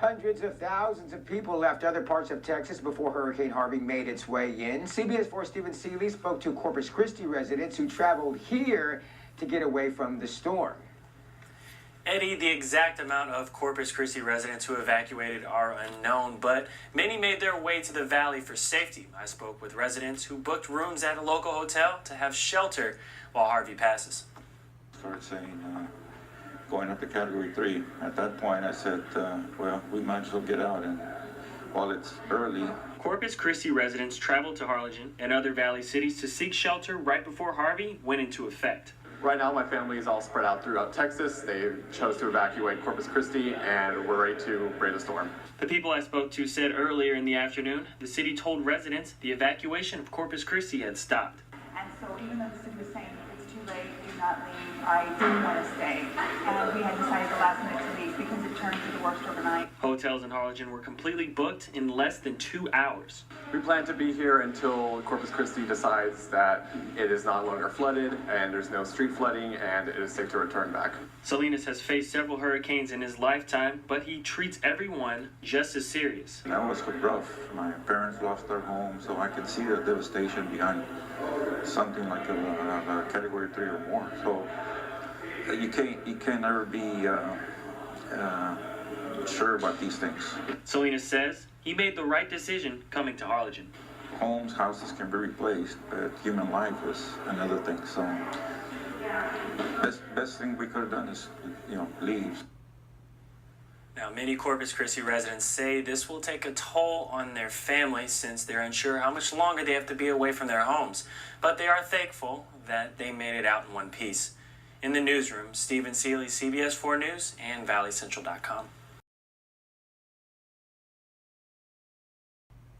Hundreds of thousands of people left other parts of Texas before Hurricane Harvey made its way in. CBS 4's Stephen Seeley spoke to Corpus Christi residents who traveled here to get away from the storm. Eddie, the exact amount of Corpus Christi residents who evacuated are unknown, but many made their way to the valley for safety. I spoke with residents who booked rooms at a local hotel to have shelter while Harvey passes. Started saying, going up to Category 3. At that point, I said, well, we might as well get out. And while it's early... Corpus Christi residents traveled to Harlingen and other valley cities to seek shelter right before Harvey went into effect. Right now, my family is all spread out throughout Texas. They chose to evacuate Corpus Christi, and we're ready to brave the storm. The people I spoke to said earlier in the afternoon, the city told residents the evacuation of Corpus Christi had stopped. And so even though the city was saying it's too late, do not leave, I didn't want to stay. And we had decided the last minute to leave because it turned to the worst overnight. Hotels in Harlingen were completely booked in less than 2 hours. We plan to be here until Corpus Christi decides that it is no longer flooded and there's no street flooding and it is safe to return back. Salinas has faced several hurricanes in his lifetime, but he treats everyone just as serious. That was rough. My parents lost their home, so I could see the devastation behind something like a Category 3 or more. So you can't ever be sure about these things. Salinas says he made the right decision coming to Harlingen. Homes, houses can be replaced, but human life is another thing. So best thing we could have done is, leave. Now, many Corpus Christi residents say this will take a toll on their families since they're unsure how much longer they have to be away from their homes. But they are thankful that they made it out in one piece. In the newsroom, Stephen Seeley, CBS 4 News and ValleyCentral.com.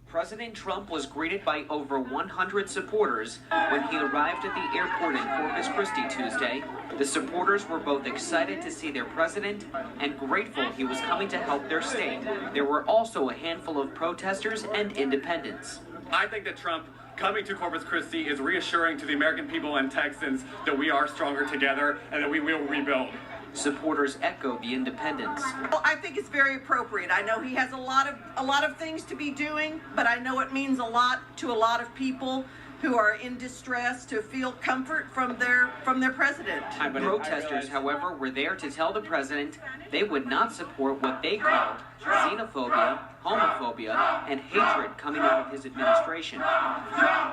President Trump was greeted by over 100 supporters when he arrived at the airport in Corpus Christi Tuesday. The supporters were both excited to see their president and grateful he was coming to help their state. There were also a handful of protesters and independents. I think that Trump coming to Corpus Christi is reassuring to the American people and Texans that we are stronger together and that we will rebuild. Supporters echo the independents. Well, I think it's very appropriate. I know he has a lot of things to be doing, but I know it means a lot to a lot of people who are in distress to feel comfort from their president. Protesters, however, were there to tell the president they would not support what they called xenophobia, homophobia, and hatred coming out of his administration. I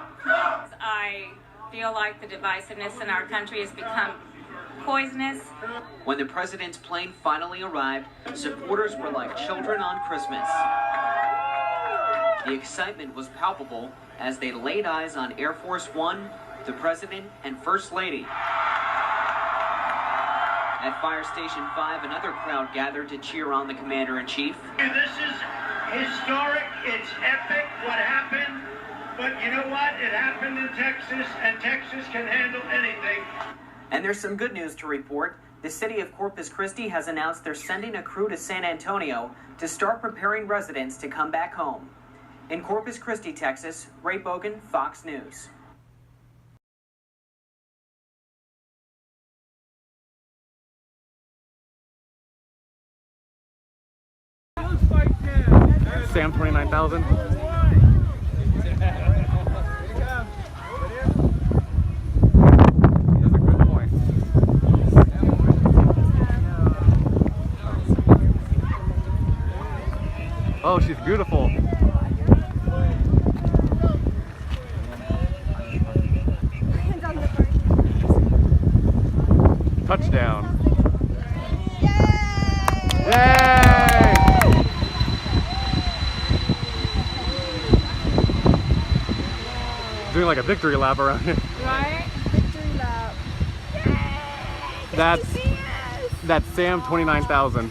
feel like the divisiveness in our country has become poisonous. When the president's plane finally arrived, supporters were like children on Christmas. The excitement was palpable as they laid eyes on Air Force One, the president, and First Lady. At Fire Station 5, another crowd gathered to cheer on the commander-in-chief. This is historic, it's epic what happened, but you know what? It happened in Texas, and Texas can handle anything. And there's some good news to report. The city of Corpus Christi has announced they're sending a crew to San Antonio to start preparing residents to come back home. In Corpus Christi, Texas, Ray Bogan, Fox News. Sam 29,000. Oh, she's beautiful. Touchdown. Yay! Yay! Doing like a victory lap around here. Right? Victory lap. Yay! That's Sam 29,000.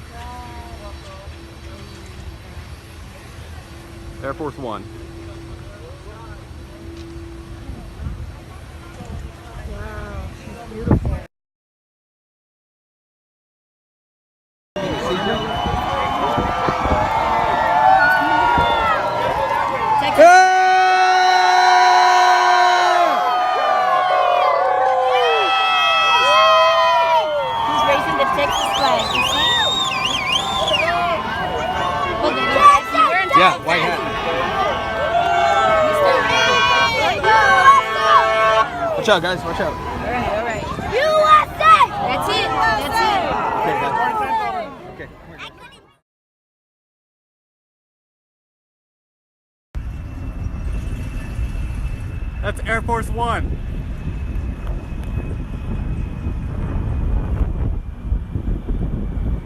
Air Force One. Wow, she's beautiful. He's raising the Texas flag, you see? Yeah, white hat. Watch out, guys. Watch out. All right. USA! That's it. That's it. Okay, guys. Okay, come here. That's Air Force One.